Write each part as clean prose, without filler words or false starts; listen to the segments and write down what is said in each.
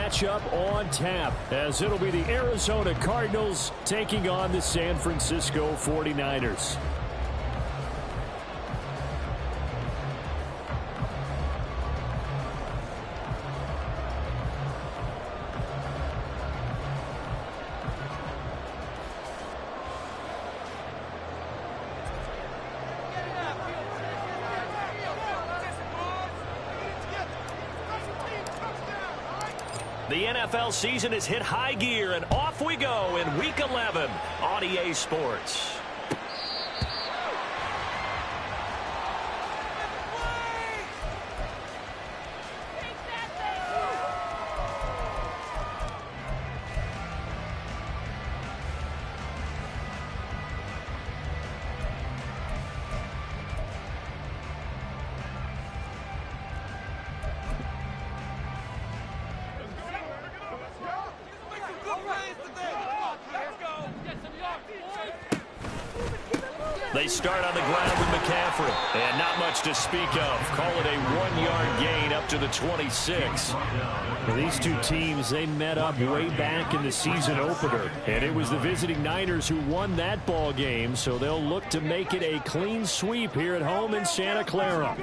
matchup on tap, as it'll be the Arizona Cardinals taking on the San Francisco 49ers. The NFL season has hit high gear, and off we go in Week 11 on EA Sports. They start on the ground with McCaffrey, and not much to speak of. Call it a 1-yard gain up to the 26. Well, these two teams, they met up way back in the season opener, and it was the visiting Niners who won that ball game, so they'll look to make it a clean sweep here at home in Santa Clara.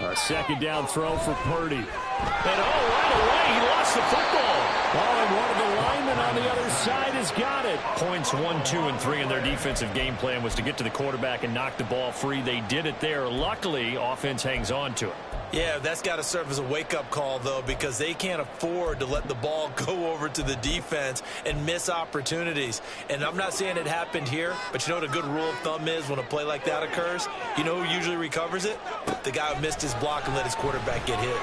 A second down throw for Purdy. And right away, he lost the football. Oh, and one of the linemen on the other side has got it. Points 1, 2, and 3 in their defensive game plan was to get to the quarterback and knock the ball free. They did it there. Luckily, offense hangs on to it. Yeah, that's got to serve as a wake-up call, though, because they can't afford to let the ball go over to the defense and miss opportunities. And I'm not saying it happened here, but you know what a good rule of thumb is when a play like that occurs? You know who usually recovers it? The guy who missed his block and let his quarterback get hit.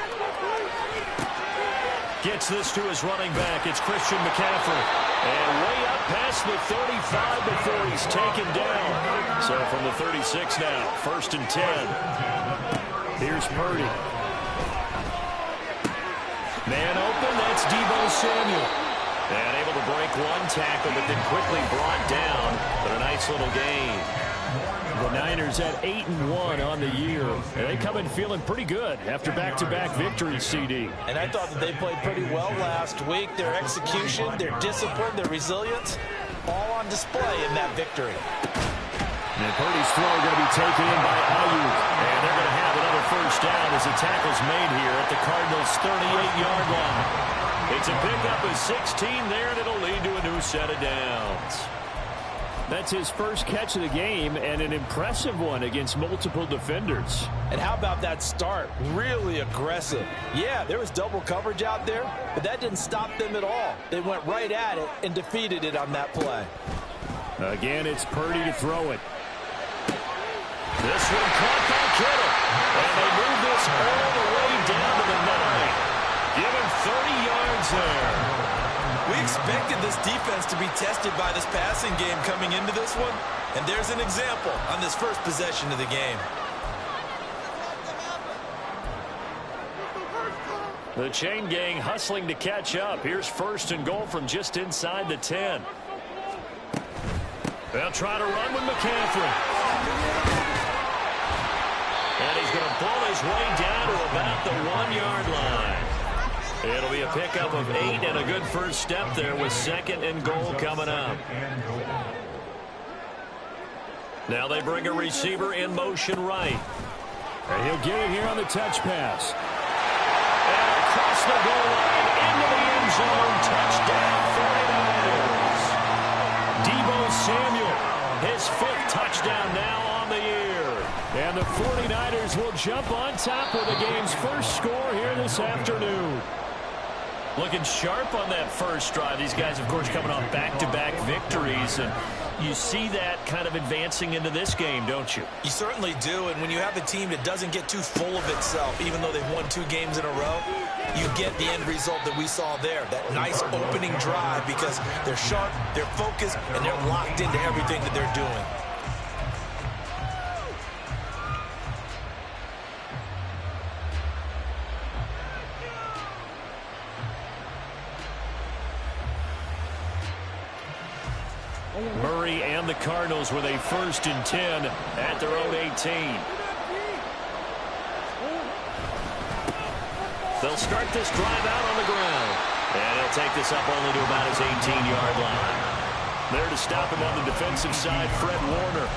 Gets this to his running back. It's Christian McCaffrey. And way up past the 35 before he's taken down. So from the 36 now, 1st and 10. Here's Purdy. Man open, that's Deebo Samuel. And able to break one tackle, but then quickly brought down. But a nice little gain. The Niners at 8-1 on the year. And they come in feeling pretty good after back-to-back victories, CD. And I thought that they played pretty well last week. Their execution, their discipline, their resilience, all on display in that victory. And Purdy's throw going to be taken in by Ayuk. And they're going to have another first down as the tackle's made here at the Cardinals' 38-yard line. It's a pickup of 16 there, and it'll lead to a new set of downs. That's his first catch of the game, and an impressive one against multiple defenders. And how about that start? Really aggressive. Yeah, there was double coverage out there, but that didn't stop them at all. They went right at it and defeated it on that play. Again, it's Purdy to throw it. This one caught by Kittle. And they move this all the way down to the 9. Give him 30 yards there. We expected this defense to be tested by this passing game coming into this one. And there's an example on this first possession of the game. The chain gang hustling to catch up. Here's 1st and goal from just inside the 10. They'll try to run with McCaffrey. And he's going to pull his way down to about the 1-yard line. It'll be a pickup of 8 and a good first step there with 2nd and goal coming up. Now they bring a receiver in motion right. And he'll get it here on the touch pass. And across the goal line into the end zone. Touchdown 49ers. Deebo Samuel, his 5th touchdown now on the year. And the 49ers will jump on top with the game's first score here this afternoon. Looking sharp on that first drive. These guys, of course, coming off back-to-back victories. And you see that kind of advancing into this game, don't you? You certainly do. And when you have a team that doesn't get too full of itself, even though they've won 2 games in a row, you get the end result that we saw there. That nice opening drive because they're sharp, they're focused, and they're locked into everything that they're doing. Murray and the Cardinals with a 1st and 10 at their own 18. They'll start this drive out on the ground. And he'll take this up only to about his 18-yard line. There to stop him on the defensive side, Fred Warner.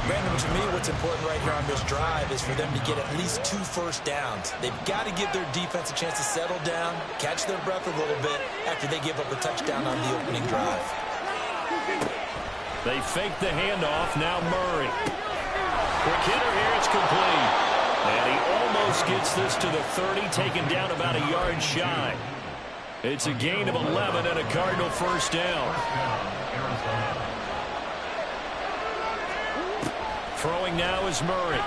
Brandon, to me, what's important right here on this drive is for them to get at least 2 first downs. They've got to give their defense a chance to settle down, catch their breath a little bit after they give up a touchdown on the opening drive. They fake the handoff. Now Murray. Quick hitter here. It's complete. And he almost gets this to the 30, taken down about a yard shy. It's a gain of 11 and a Cardinal 1st down. Throwing now is Murray. A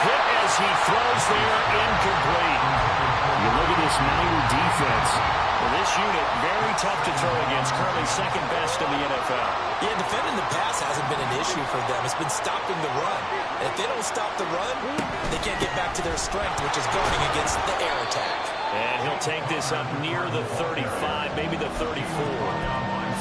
hit as he throws there, incomplete. You look at this Niner defense. Well, this unit, very tough to throw against, currently 2nd best in the NFL. Yeah, defending the pass hasn't been an issue for them. It's been stopping the run. And if they don't stop the run, they can't get back to their strength, which is guarding against the air attack. And he'll take this up near the 35, maybe the 34.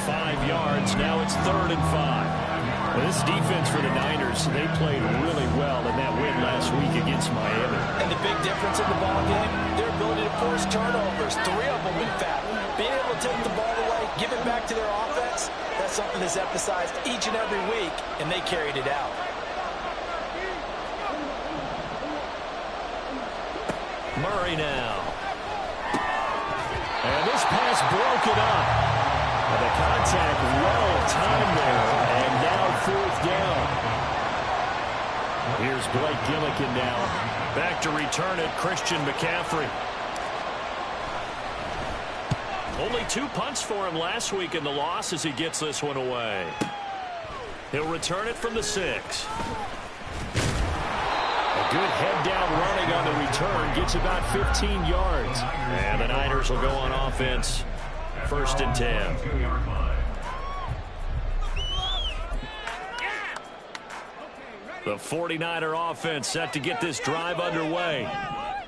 5 yards. Now it's 3rd and 5. Well, this defense for the Niners, they played really well in that win last week against Miami. And the big difference in the ball game, their ability to force turnovers, 3 of them in fact. Being able to take the ball away, give it back to their offense, that's something that's emphasized each and every week, and they carried it out. Murray now. And this pass broken up. And the contact well timed there, and now 4th down. Here's Blake Gillikin now. Back to return it, Christian McCaffrey. Only 2 punts for him last week in the loss as he gets this one away. He'll return it from the 6. A good head-down running on the return. Gets about 15 yards. And the Niners will go on offense. 1st and 10. The 49er offense set to get this drive underway.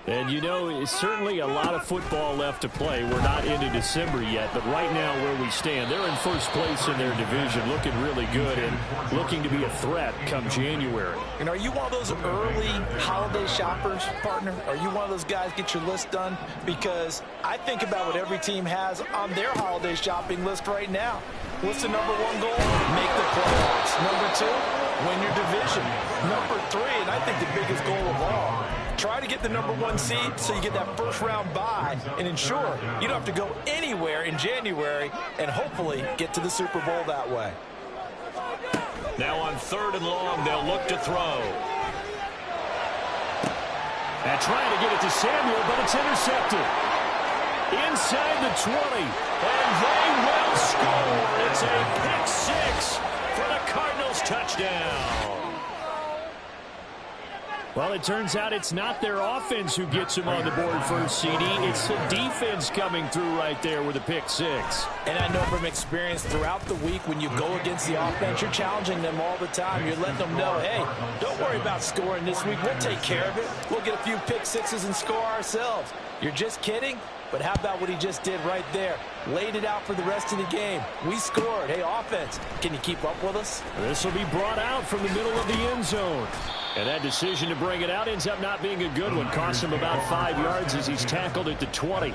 And, you know, it's certainly a lot of football left to play. We're not into December yet, but right now where we stand, they're in 1st place in their division, looking really good and looking to be a threat come January. And are you one of those early holiday shoppers, partner? Are you one of those guys get your list done? Because I think about what every team has on their holiday shopping list right now. What's the number 1 goal? Make the playoffs. Number 2, win your division. Number 3, and I think the biggest goal of all, try to get the number 1 seed so you get that 1st round bye and ensure you don't have to go anywhere in January and hopefully get to the Super Bowl that way. Now on 3rd and long, they'll look to throw. And trying to get it to Samuel, but it's intercepted. Inside the 20, and they will score. It's a pick 6 for the Cardinals touchdown. Well, it turns out it's not their offense who gets them on the board first, CD. It's the defense coming through right there with a pick 6. And I know from experience throughout the week when you go against the offense, you're challenging them all the time. You're letting them know, hey, don't worry about scoring this week. We'll take care of it. We'll get a few pick 6s and score ourselves. You're just kidding? But how about what he just did right there? Laid it out for the rest of the game. We scored. Hey, offense, can you keep up with us? This will be brought out from the middle of the end zone. And that decision to bring it out ends up not being a good one. Costs him about 5 yards as he's tackled at the 20.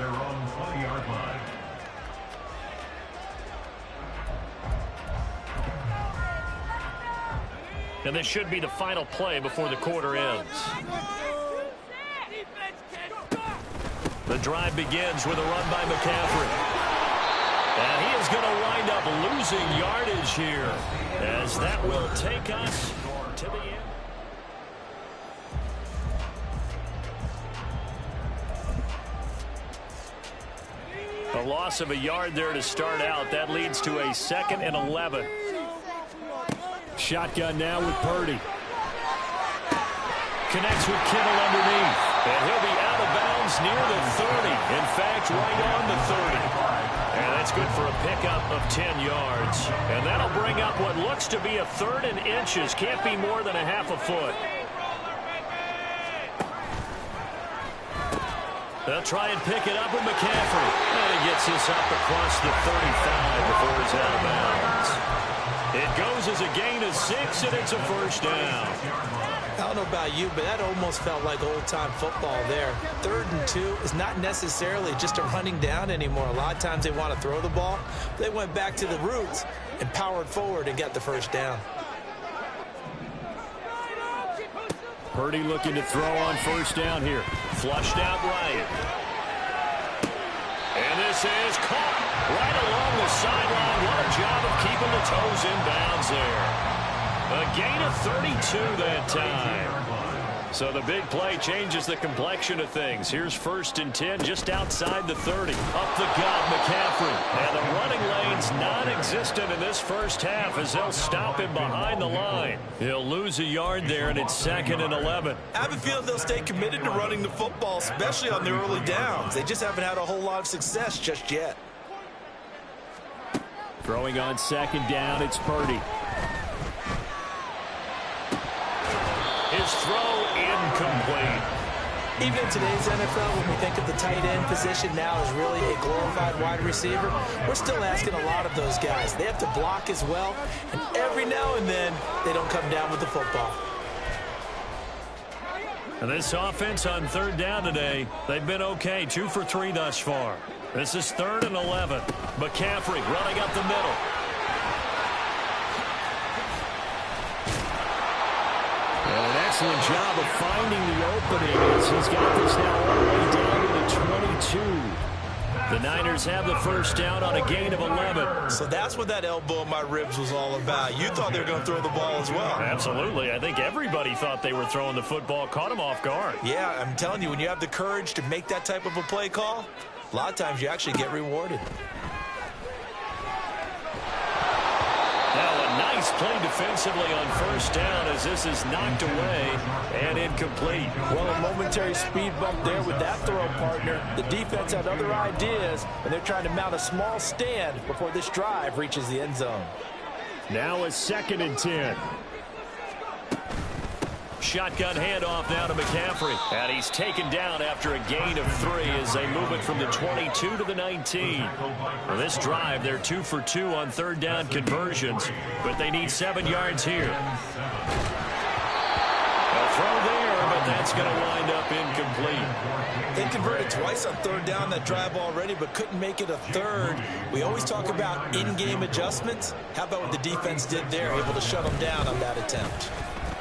And this should be the final play before the quarter ends. The drive begins with a run by McCaffrey. And he is going to wind up losing yardage here, as that will take us to the end. A loss of a yard there to start out. That leads to a 2nd and 11. Shotgun now with Purdy. Connects with Kittle underneath. And he'll be out of bounds near the 30. In fact, right on the 30. And that's good for a pickup of 10 yards. And that'll bring up what looks to be a 3rd and inches. Can't be more than a half a foot. They'll try and pick it up with McCaffrey. And he gets this up across the 35 before he's out of bounds. It goes as a gain of 6, and it's a first down. I don't know about you, but that almost felt like old-time football there. 3rd and 2 is not necessarily just a running down anymore. A lot of times they want to throw the ball. They went back to the roots and powered forward and got the first down. Purdy looking to throw on first down here. Flushed out right. And this is caught right along the sideline. What a job of keeping the toes in bounds there. A gain of 32 that time. So the big play changes the complexion of things. Here's 1st and 10 just outside the 30. Up the gut, McCaffrey. And the running lane's non-existent in this first half as they'll stop him behind the line. He'll lose a yard there, and it's 2nd and 11. I have a feeling they'll stay committed to running the football, especially on the early downs. They just haven't had a whole lot of success just yet. Throwing on 2nd down, it's Purdy. His throw incomplete. Even in today's NFL, when we think of the tight end position now as really a glorified wide receiver, we're still asking a lot of those guys. They have to block as well, and every now and then they don't come down with the football. And this offense on 3rd down today, they've been okay, 2 for 3 thus far. This is 3rd and 11. McCaffrey running up the middle. And an excellent job of finding the opening as he's got this now all the way down to the 22. The Niners have the first down on a gain of 11. So that's what that elbow in my ribs was all about. You thought they were going to throw the ball as well. Absolutely. I think everybody thought they were throwing the football, caught him off guard. Yeah, I'm telling you, when you have the courage to make that type of a play call, a lot of times you actually get rewarded. Now a nice play defensively on first down as this is knocked away and incomplete. Well, a momentary speed bump there with that throw, partner. The defense had other ideas, and they're trying to mount a small stand before this drive reaches the end zone. Now a 2nd and 10. Shotgun handoff now to McCaffrey. And he's taken down after a gain of 3 as they move it from the 22 to the 19. On this drive, they're 2 for 2 on 3rd down conversions, but they need 7 yards here. A throw there, but that's going to wind up incomplete. They converted twice on 3rd down that drive already, but couldn't make it a 3rd. We always talk about in-game adjustments. How about what the defense did there, able to shut them down on that attempt?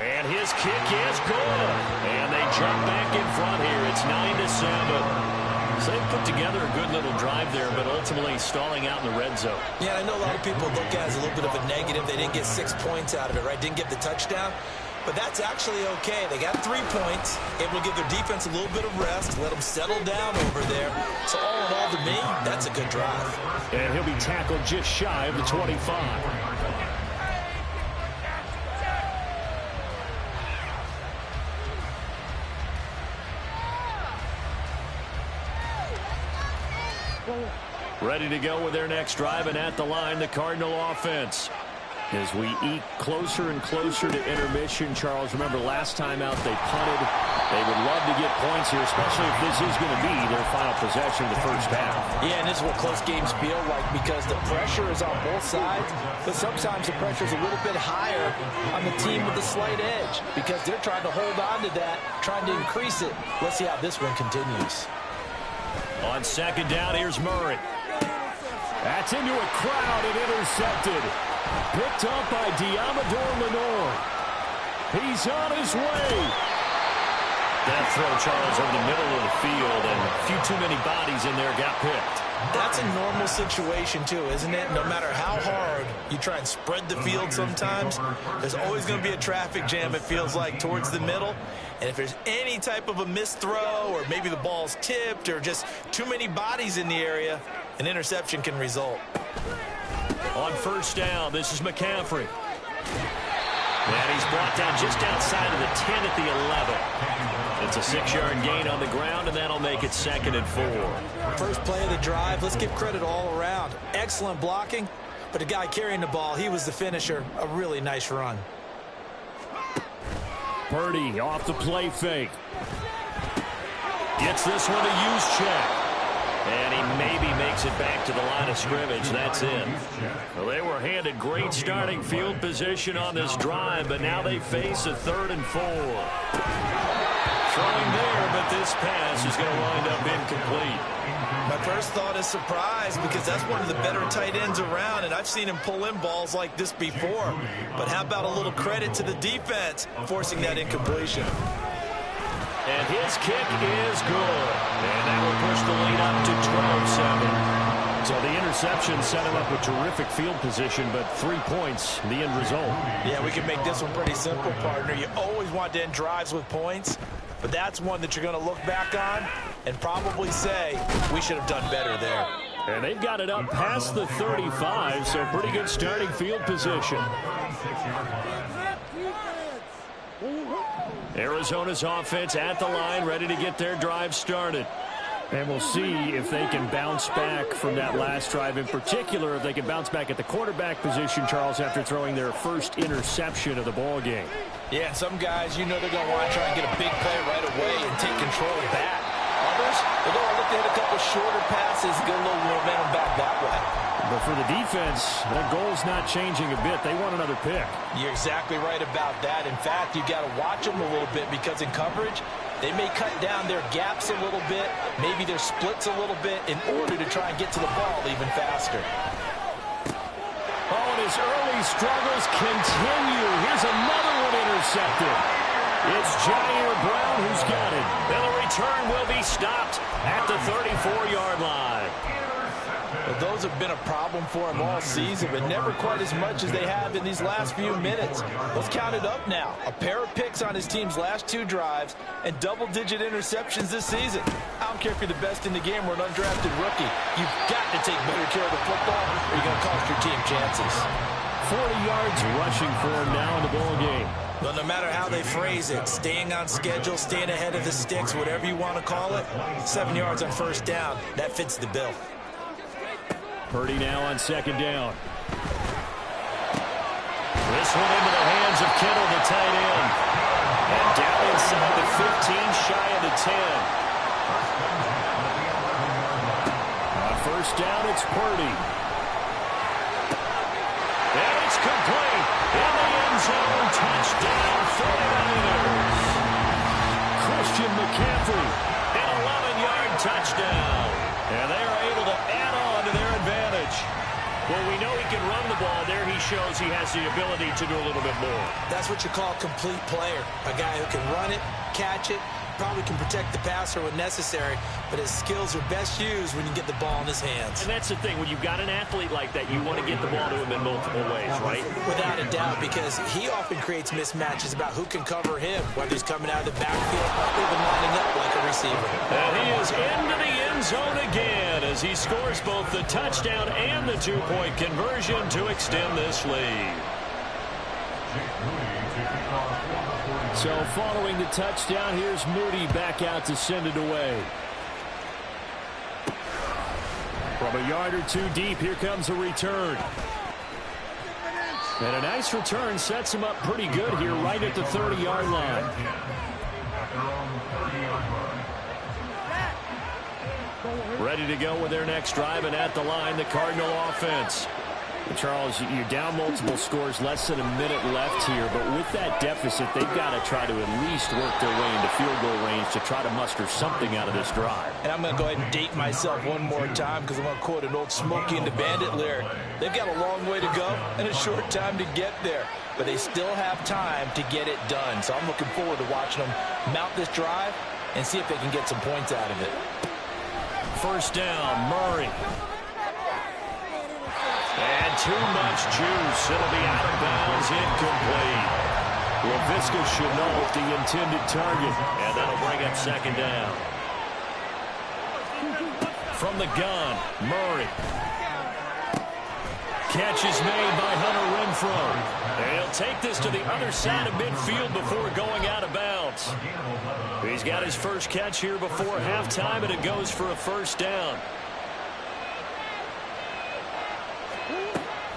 And his kick is good. And they jump back in front here. It's 9-7. So they put together a good little drive there, but ultimately stalling out in the red zone. Yeah, I know a lot of people look at it as a little bit of a negative. They didn't get 6 points out of it, right? Didn't get the touchdown. But that's actually okay. They got 3 points, able to give their defense a little bit of rest, let them settle down over there. So all in all, to me, that's a good drive. And he'll be tackled just shy of the 25. Ready to go with their next drive, and at the line, the Cardinal offense. As we eke closer and closer to intermission, Charles, remember last time out they punted. They would love to get points here, especially if this is going to be their final possession of the first half. Yeah, and this is what close games feel like because the pressure is on both sides, but sometimes the pressure is a little bit higher on the team with the slight edge because they're trying to hold on to that, trying to increase it. Let's see how this one continues. On 2nd down, here's Murray. That's into a crowd and intercepted. Picked up by Diamador Lenore. He's on his way. That throw, Charles, over the middle of the field, and a few too many bodies in there got picked. That's a normal situation, too, isn't it? No matter how hard you try and spread the field sometimes, there's always going to be a traffic jam, it feels like, towards the middle. And if there's any type of a missed throw or maybe the ball's tipped or just too many bodies in the area, an interception can result. On first down, this is McCaffrey. And he's brought down just outside of the 10 at the 11. It's a 6-yard gain on the ground, and that'll make it 2nd and 4. First play of the drive, let's give credit all around. Excellent blocking, but the guy carrying the ball, he was the finisher. A really nice run. Purdy off the play fake. Gets this one a use check. And he maybe makes it back to the line of scrimmage. That's it. Well, they were handed great starting field position on this drive, but now they face a 3rd and 4. Throwing there, but this pass is going to wind up incomplete. My first thought is surprise because that's one of the better tight ends around, and I've seen him pull in balls like this before. But how about a little credit to the defense forcing that incompletion? And his kick is good. And that will push the lead up to 12-7. So the interception set him up with terrific field position, but 3 points, the end result. Yeah, we can make this one pretty simple, partner. You always want to end drives with points, but that's one that you're going to look back on and probably say, we should have done better there. And they've got it up past the 35, so pretty good starting field position. Arizona's offense at the line, ready to get their drive started. And we'll see if they can bounce back from that last drive. In particular, if they can bounce back at the quarterback position, Charles, after throwing their first interception of the ball game. Yeah, and some guys, you know they're going to want to try and get a big play right away and take control back. Others, they're going to look to hit a couple shorter passes and get a little momentum back that way. But for the defense, their goal's not changing a bit. They want another pick. You're exactly right about that. In fact, you got to watch them a little bit because in coverage, they may cut down their gaps a little bit, maybe their splits a little bit in order to try and get to the ball even faster. Oh, and his early struggles continue. Here's another one intercepted. It's Jair Brown who's got it. And the return will be stopped at the 34-yard line. Well, those have been a problem for him all season, but never quite as much as they have in these last few minutes. Let's count it up now. A pair of picks on his team's last 2 drives and double-digit interceptions this season. I don't care if you're the best in the game or an undrafted rookie. You've got to take better care of the football or you're going to cost your team chances. 40 yards rushing for him now in the ball game. Well, no matter how they phrase it, staying on schedule, staying ahead of the sticks, whatever you want to call it, 7 yards on first down, that fits the bill. Purdy now on second down. This one into the hands of Kittle, the tight end. And down inside the 15, shy of the 10. On first down, it's Purdy. And it's complete. In the end zone, touchdown, 49ers. Christian McCaffrey, an 11-yard touchdown. And they are able to add on to their advantage. Well, we know he can run the ball. There he shows he has the ability to do a little bit more. That's what you call a complete player. A guy who can run it, catch it, probably can protect the passer when necessary, but his skills are best used when you get the ball in his hands. And that's the thing. When you've got an athlete like that, you want to get the ball to him in multiple ways, right? Without a doubt, because he often creates mismatches about who can cover him, whether he's coming out of the backfield or even lining up like a receiver. And he is into the end zone again as he scores both the touchdown and the 2-point conversion to extend this lead. So following the touchdown, here's Moody back out to send it away. From a yard or 2 deep, here comes a return. And a nice return sets him up pretty good here right at the 30-yard line. Ready to go with their next drive, and at the line, the Cardinal offense. Charles, you're down multiple scores, less than a minute left here, but with that deficit, they've got to try to at least work their way into field goal range to try to muster something out of this drive. And I'm going to go ahead and date myself one more time because I'm going to quote an old Smokey and the Bandit lyric. They've got a long way to go and a short time to get there, but they still have time to get it done. So I'm looking forward to watching them mount this drive and see if they can get some points out of it. First down, Murray. And too much juice. It'll be out of bounds, incomplete. Laviska Shenault, the intended target. And that'll bring up second down. From the gun, Murray. Catch is made by Hunter Renfrow. And he'll take this to the other side of midfield before going out of bounds. He's got his first catch here before halftime, and it goes for a first down.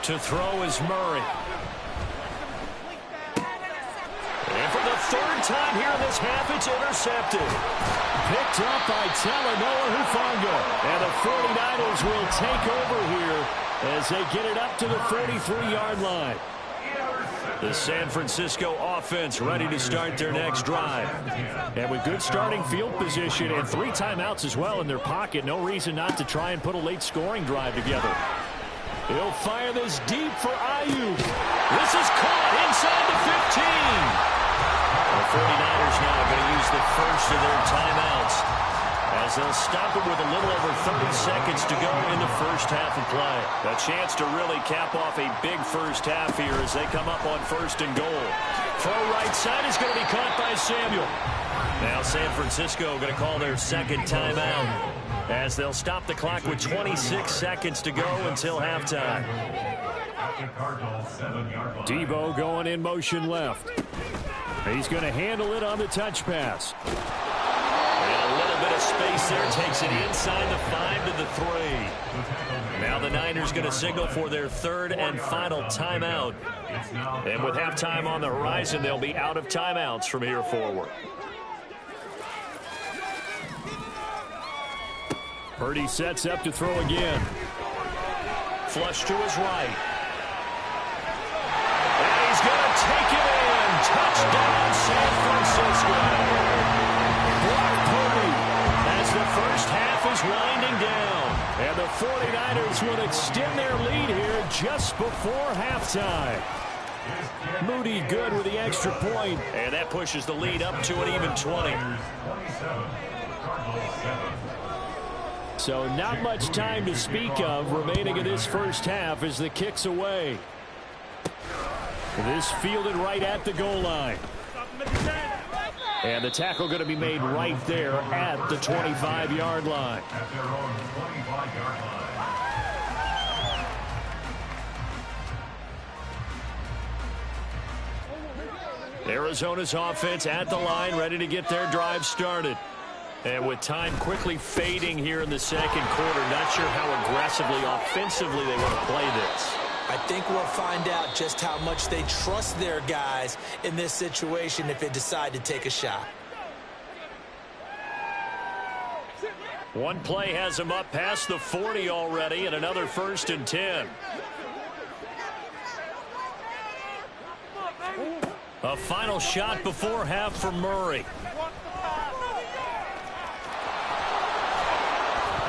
To throw is Murray. And for the third time here in this half, it's intercepted. Picked up by Talanoa Hufanga. And the 49ers will take over here as they get it up to the 43-yard line. The San Francisco offense ready to start their next drive. And with good starting field position and 3 timeouts as well in their pocket, no reason not to try and put a late scoring drive together. He'll fire this deep for Ayuk. This is caught inside the 15. The 49ers now going to use the first of their timeouts as they'll stop it with a little over 30 seconds to go in the first half of play. A chance to really cap off a big first half here as they come up on 1st and goal. Throw right side is going to be caught by Samuel. Now San Francisco going to call their second timeout as they'll stop the clock with 26 seconds to go until halftime. Debo going in motion left. He's going to handle it on the touch pass. And a little bit of space there, takes it inside the 5 to the 3. Now the Niners going to signal for their third and final timeout. And with halftime on the horizon, they'll be out of timeouts from here forward. Purdy sets up to throw again. Flush to his right. And he's going to take it in. Touchdown, San Francisco. Brock Purdy as the first half is winding down. And the 49ers will extend their lead here just before halftime. Moody good with the extra point. And that pushes the lead up to an even 20. So not much time to speak of remaining in this first half as the kick's away. This fielded right at the goal line. And the tackle going to be made right there at the 25-yard line. Arizona's offense at the line, ready to get their drive started. And with time quickly fading here in the second quarter, not sure how aggressively, offensively they want to play this. I think we'll find out just how much they trust their guys in this situation if they decide to take a shot. One play has them up past the 40 already, and another 1st and 10. A final shot before half from Murray.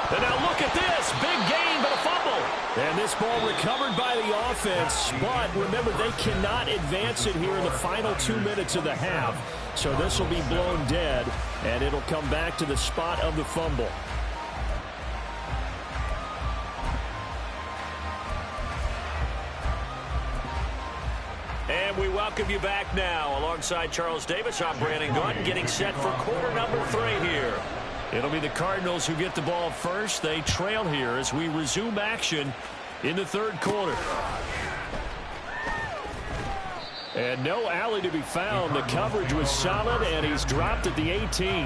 And now look at this. Big gain, but a fumble. And this ball recovered by the offense. But remember, they cannot advance it here in the final 2 minutes of the half. So this will be blown dead, and it'll come back to the spot of the fumble. And we welcome you back now. Alongside Charles Davis, I'm Brandon Gordon, getting set for quarter number 3 here. It'll be the Cardinals who get the ball first. They trail here as we resume action in the third quarter. And no alley to be found. The coverage was solid, and he's dropped at the 18.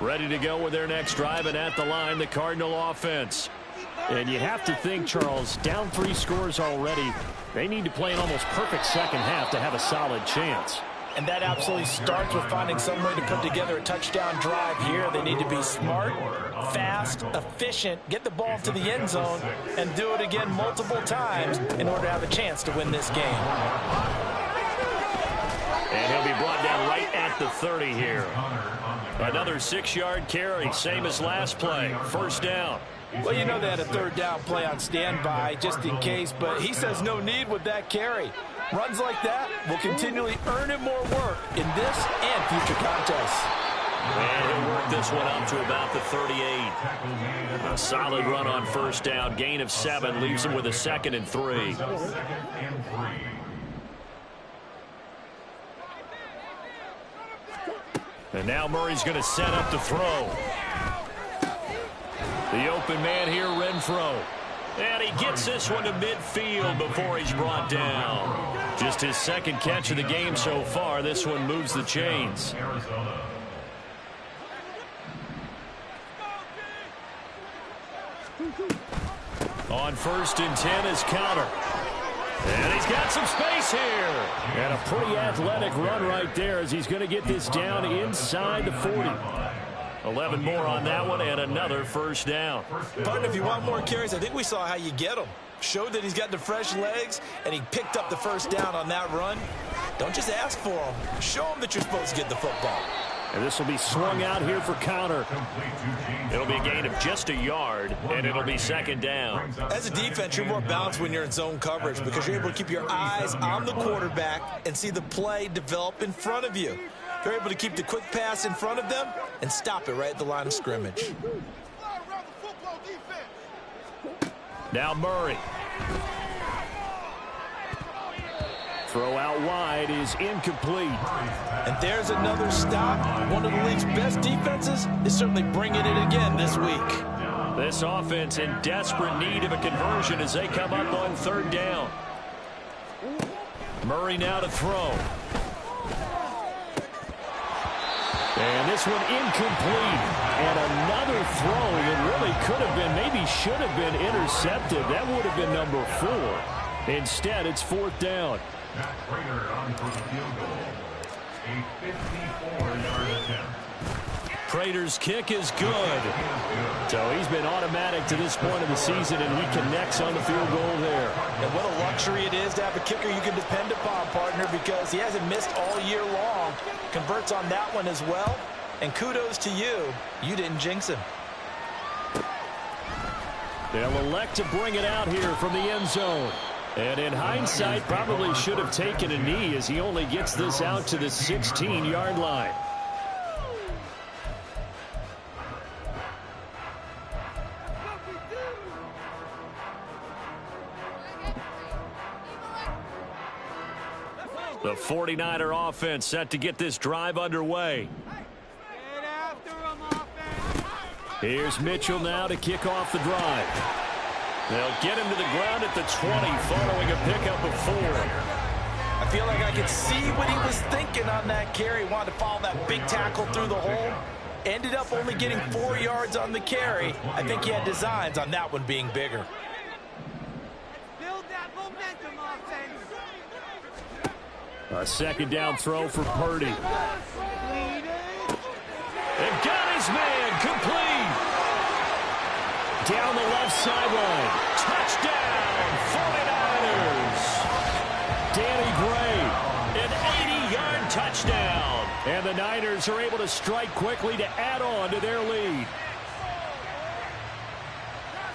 Ready to go with their next drive, and at the line, the Cardinal offense. And you have to think, Charles, down 3 scores already. They need to play an almost perfect second half to have a solid chance. And that absolutely starts with finding some way to put together a touchdown drive here. They need to be smart, fast, efficient, get the ball to the end zone, and do it again multiple times in order to have a chance to win this game. And he'll be brought down right at the 30 here. Another 6-yard carry, same as last play. First down. Well, you know they had a third down play on standby just in case, but he says no need with that carry. Runs like that will continually earn him more work in this and future contests. And he'll work this one up to about the 38. A solid run on first down. Gain of 7 leaves him with a 2nd and 3. And now Murray's going to set up to throw. The open man here, Renfro. And he gets this one to midfield before he's brought down. Just his 2nd catch of the game so far. This one moves the chains. On 1st and 10 is counter. And he's got some space here. And a pretty athletic run right there as he's going to get this down inside the 40. 11 more on that one and another first down. Partner, if you want more carries, I think we saw how you get them. Showed that he's got the fresh legs, and he picked up the first down on that run. Don't just ask for them. Show them that you're supposed to get the football. And this will be swung out here for counter. It'll be a gain of just a yard, and it'll be second down. As a defense, you're more balanced when you're in zone coverage because you're able to keep your eyes on the quarterback and see the play develop in front of you. You're able to keep the quick pass in front of them and stop it right at the line of scrimmage. Now Murray. Throw out wide is incomplete. And there's another stop. One of the league's best defenses is certainly bringing it again this week. This offense in desperate need of a conversion as they come up on third down. Murray now to throw. And this one incomplete. And another throw that really could have been, maybe should have been intercepted. That would have been number 4. Instead, it's fourth down. Matt Prater on for the field goal. A 54-yard attempt. Prater's kick is good. So he's been automatic to this point of the season, and he connects on the field goal there. And what a luxury it is to have a kicker you can depend upon, partner, because he hasn't missed all year long. Converts on that one as well. And kudos to you. You didn't jinx him. They'll elect to bring it out here from the end zone. And in hindsight, probably should have taken a knee as he only gets this out to the 16-yard line. The 49er offense set to get this drive underway. Here's Mitchell now to kick off the drive. They'll get him to the ground at the 20 following a pickup of 4. I feel like I could see what he was thinking on that carry. Wanted to follow that big tackle through the hole. Ended up only getting 4 yards on the carry. I think he had designs on that one being bigger. Build that momentum offense. A second down throw for Purdy. And got his man complete. Down the left sideline. Touchdown, 49ers. Danny Gray, an 80-yard touchdown. And the Niners are able to strike quickly to add on to their lead.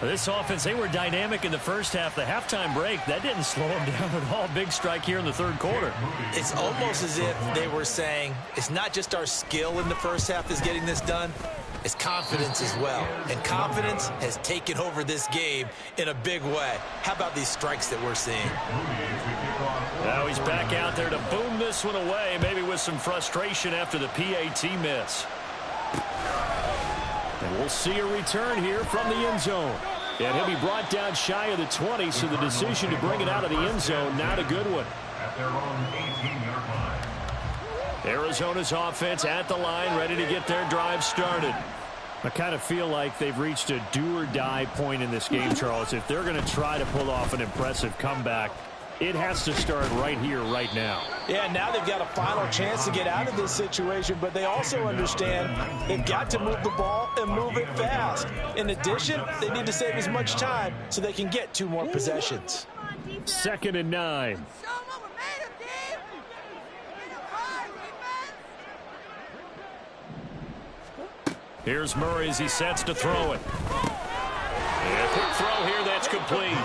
This offense, they were dynamic in the first half. The halftime break, that didn't slow them down at all. Big strike here in the third quarter. It's almost as if they were saying, it's not just our skill in the first half that's getting this done, it's confidence as well. And confidence has taken over this game in a big way. How about these strikes that we're seeing? Now he's back out there to boom this one away, maybe with some frustration after the PAT miss. And we'll see a return here from the end zone. And he'll be brought down shy of the 20, so the decision to bring it out of the end zone, not a good one. At their own 18-yard line. Arizona's offense at the line, ready to get their drive started. I kind of feel like they've reached a do-or-die point in this game, Charles. If they're going to try to pull off an impressive comeback, it has to start right here, right now. Yeah, now they've got a final chance to get out of this situation, but they also understand they've got to move the ball and move it fast. In addition, they need to save as much time so they can get 2 more possessions. 2nd and 9. Here's Murray as he sets to throw it. And a quick throw here that's complete.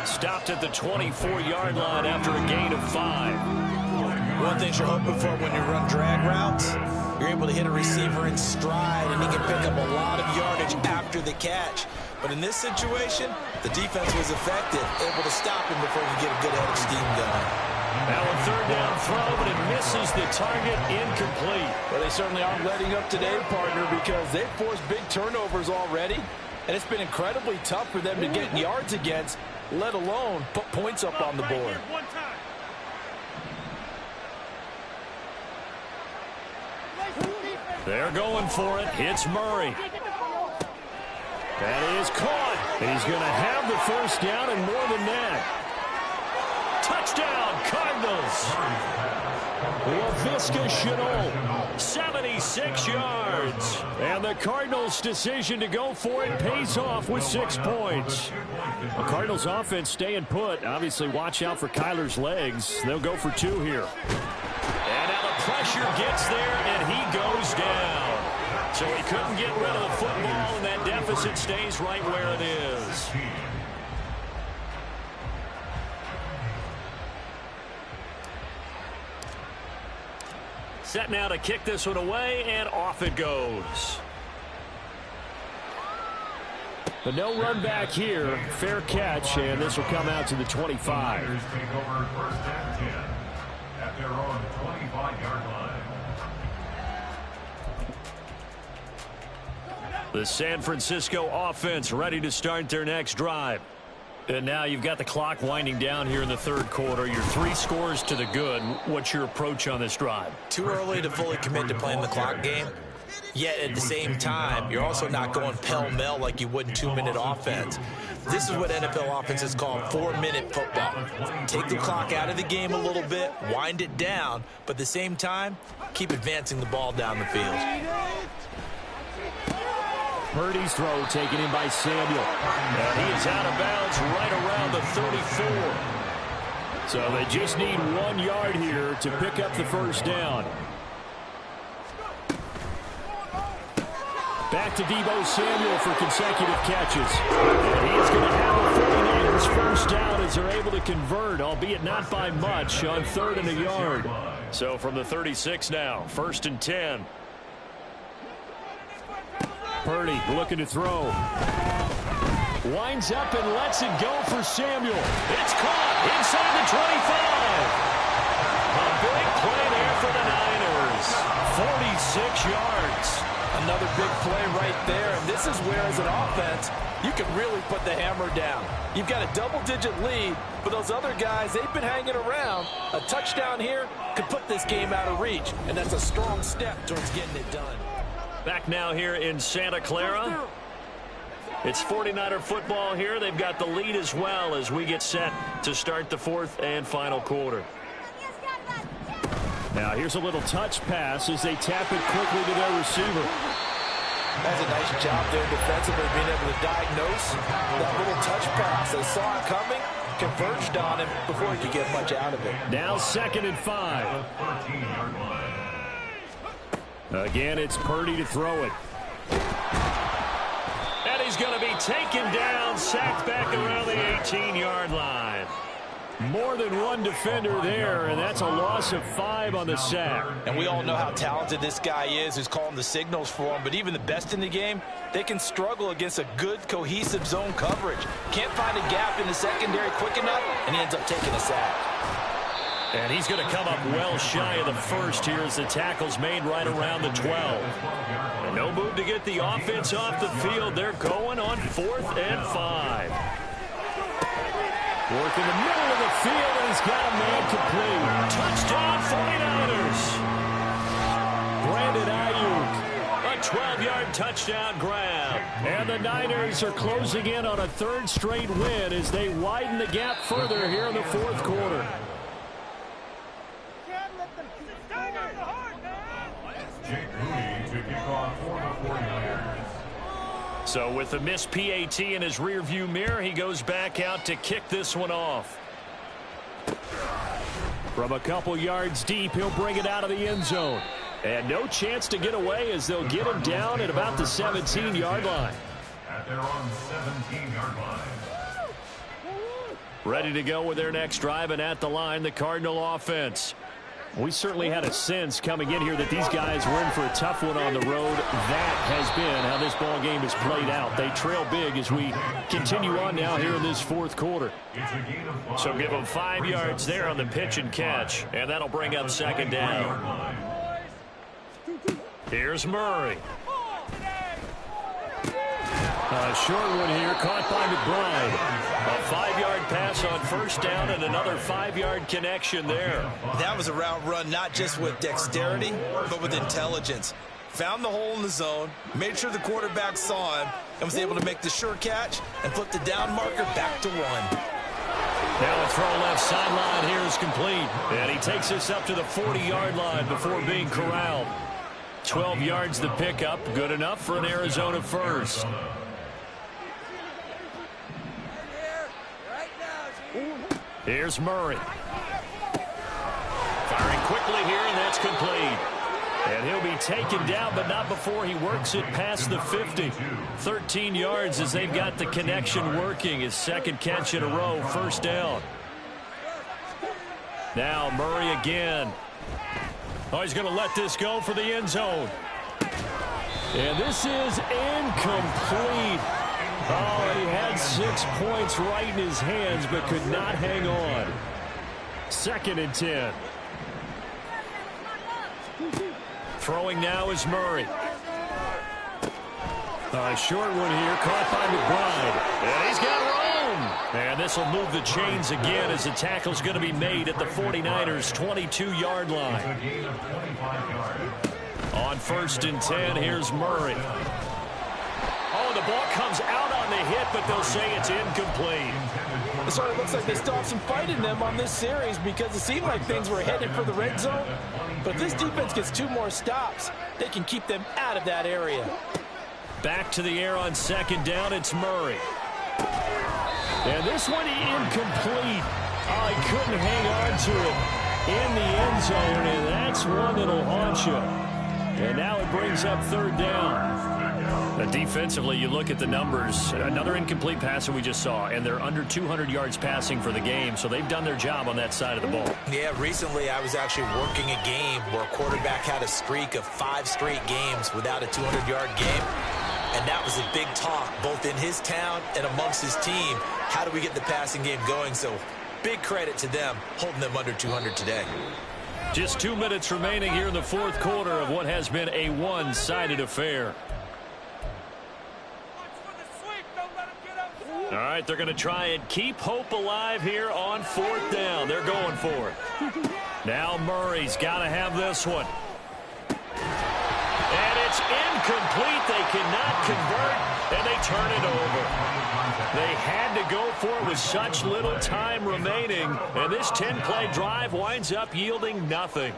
Stopped at the 24-yard line after a gain of 5. One thing you're hoping for when you run drag routes, you're able to hit a receiver in stride, and he can pick up a lot of yardage after the catch. But in this situation, the defense was effective, able to stop him before he could get a good head of steam going. Now a third down throw, but it misses the target, incomplete. Well, they certainly aren't letting up today, partner, because they've forced big turnovers already, and it's been incredibly tough for them to get yards against, let alone put points up on the board. They're going for it. It's Murray. That is caught. And he's going to have the first down and more than that. Touchdown, Cardinals. LaVisca Chenault, 76 yards. And the Cardinals' decision to go for it pays off with 6 points. The Cardinals' offense staying put. Obviously, watch out for Kyler's legs. They'll go for 2 here. And now the pressure gets there, and he goes down. So he couldn't get rid of the football, and that deficit stays right where it is. Set now to kick this one away, and off it goes. But no run back here. Fair catch, and this will come out to the 25. Take over 1st and 10 at their own 25-yard line. The San Francisco offense ready to start their next drive. And now you've got the clock winding down here in the 3rd quarter. Your 3 scores to the good. What's your approach on this drive? Too early to fully commit to playing the clock game. Yet at the same time, you're also not going pell-mell like you would in 2-minute offense. This is what NFL offenses call 4-minute football. Take the clock out of the game a little bit, wind it down, but at the same time, keep advancing the ball down the field. Purdy's throw taken in by Samuel. And he is out of bounds right around the 34. So they just need 1 yard here to pick up the 1st down. Back to Deebo Samuel for consecutive catches. And he is going to have the 49ers 1st down as they're able to convert, albeit not by much, on 3rd and a yard. So from the 36 now, 1st and 10. Purdy looking to throw. Winds up and lets it go for Samuel. It's caught inside the 25. A big play there for the Niners. 46 yards. Another big play right there, and this is where, as an offense, you can really put the hammer down. You've got a double-digit lead, but those other guys, they've been hanging around. A touchdown here could put this game out of reach, and that's a strong step towards getting it done. Back now here in Santa Clara. It's 49er football here. They've got the lead as well as we get set to start the 4th and final quarter. Now here's a little touch pass as they tap it quickly to their receiver. That's a nice job there defensively, being able to diagnose that little touch pass. They saw it coming, converged on him before he could get much out of it. Now 2nd and 5. Again, it's Purdy to throw it. And he's going to be taken down, sacked back around the 18-yard line. More than one defender there, and that's a loss of 5 on the sack. And we all know how talented this guy is who's calling the signals for him, but even the best in the game, they can struggle against a good, cohesive zone coverage. Can't find a gap in the secondary quick enough, and he ends up taking a sack. And he's going to come up well shy of the 1st here as the tackle's made right around the 12. And no move to get the offense off the field. They're going on 4th and 5. Work in the middle of the field, and he's got a man complete. Touchdown, 49ers. Brandon Ayuk, a 12-yard touchdown grab. And the Niners are closing in on a 3rd straight win as they widen the gap further here in the 4th quarter. Jake Moody to kick off for the 49ers. So with the missed PAT in his rearview mirror, he goes back out to kick this one off. From a couple yards deep, he'll bring it out of the end zone. And no chance to get away as they'll get him down at about the 17-yard line. At their own 17-yard line. Ready to go with their next drive, and at the line, the Cardinal offense. We certainly had a sense coming in here that these guys were in for a tough one on the road. That has been how this ball game has played out. They trail big as we continue on now here in this 4th quarter. So give them 5 yards there on the pitch and catch, and that'll bring up 2nd down. Here's Murray. A short one here, caught by McBride. A 5-yard pass on 1st down and another 5-yard connection there. That was a route run not just with dexterity, but with intelligence. Found the hole in the zone, made sure the quarterback saw him, and was able to make the sure catch and flip the down marker back to 1. Now a throw left sideline here is complete. And he takes this up to the 40-yard line before being corralled. 12 yards the pickup. Good enough for an Arizona first. Here's Murray. Firing quickly here, and that's complete. And he'll be taken down, but not before he works it past the 50. 13 yards as they've got the connection working. His second catch in a row, first down. Now Murray again. Oh, he's going to let this go for the end zone. And this is incomplete. Oh, he had 6 points right in his hands, but could not hang on. 2nd and 10. Throwing now is Murray. A short one here, caught by McBride. And he's got room. And this will move the chains again as the tackle's going to be made at the 49ers' 22-yard line. On 1st and 10, here's Murray. Oh, the ball comes out on the hit, but they'll say it's incomplete. It sort of looks like they still have some fight in them on this series because it seemed like things were headed for the red zone. But if this defense gets 2 more stops, they can keep them out of that area. Back to the air on 2nd down, it's Murray. And this one incomplete. Oh, he couldn't hang on to it in the end zone, and that's one that'll haunt you. And now it brings up 3rd down. Defensively, you look at the numbers. Another incomplete passer we just saw, and they're under 200 yards passing for the game, so they've done their job on that side of the ball. Yeah, recently I was actually working a game where a quarterback had a streak of 5 straight games without a 200-yard game, and that was a big talk both in his town and amongst his team. How do we get the passing game going? So big credit to them holding them under 200 today. Just 2 minutes remaining here in the 4th quarter of what has been a one-sided affair. All right, they're going to try and keep hope alive here on 4th down. They're going for it. Now Murray's got to have this one. And it's incomplete. They cannot convert, and they turn it over. They had to go for it with such little time remaining, and this 10-play drive winds up yielding nothing.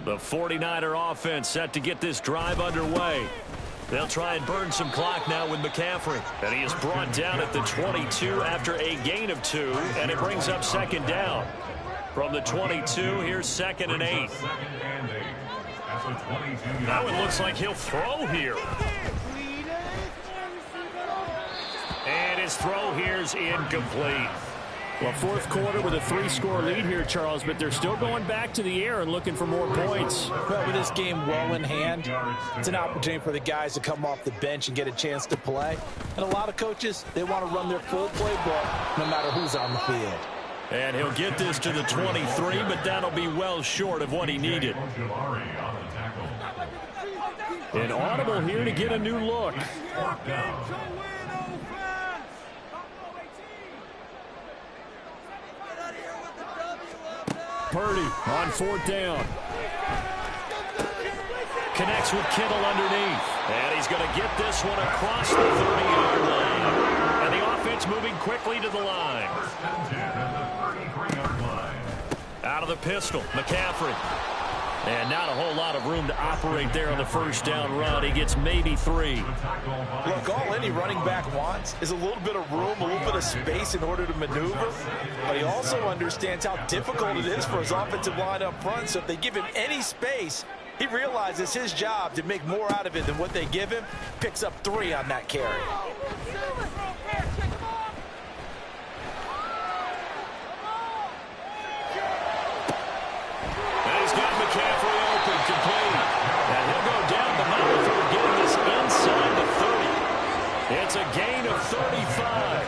The 49er offense set to get this drive underway. They'll try and burn some clock now with McCaffrey. And he is brought down at the 22 after a gain of 2, and it brings up 2nd down. From the 22, here's 2nd and 8. That one looks like he'll throw here. And his throw here's incomplete. Well, 4th quarter with a 3-score lead here, Charles, but they're still going back to the air and looking for more points. Well, with this game well in hand, it's an opportunity for the guys to come off the bench and get a chance to play. And a lot of coaches, they want to run their full playbook no matter who's on the field. And he'll get this to the 23, but that'll be well short of what he needed. An audible here to get a new look. Purdy on 4th down. Connects with Kittle underneath. And he's going to get this one across the 30-yard line. And the offense moving quickly to the line. Out of the pistol, McCaffrey. And not a whole lot of room to operate there on the 1st down run. He gets maybe 3. Look, all any running back wants is a little bit of room, a little bit of space in order to maneuver. But he also understands how difficult it is for his offensive line up front. So if they give him any space, he realizes his job to make more out of it than what they give him. Picks up 3 on that carry. McCaffrey open, complete. And he'll go down the middle for getting this inside the 30. It's a gain of 35.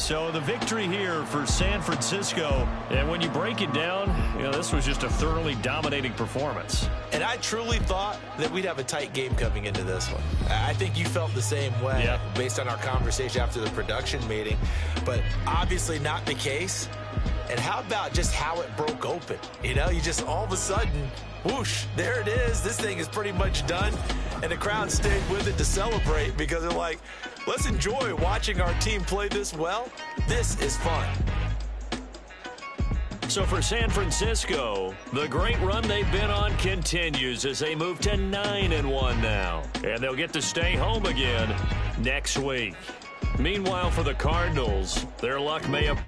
So the victory here for San Francisco. And when you break it down, this was just a thoroughly dominating performance. And I truly thought that we'd have a tight game coming into this one. I think you felt the same way based on our conversation after the production meeting. But obviously not the case. And how about just how it broke open? You just all of a sudden, whoosh, there it is. This thing is pretty much done. And the crowd stayed with it to celebrate because they're like, let's enjoy watching our team play this well. This is fun. So for San Francisco, the great run they've been on continues as they move to 9-1 now. And they'll get to stay home again next week. Meanwhile, for the Cardinals, their luck may have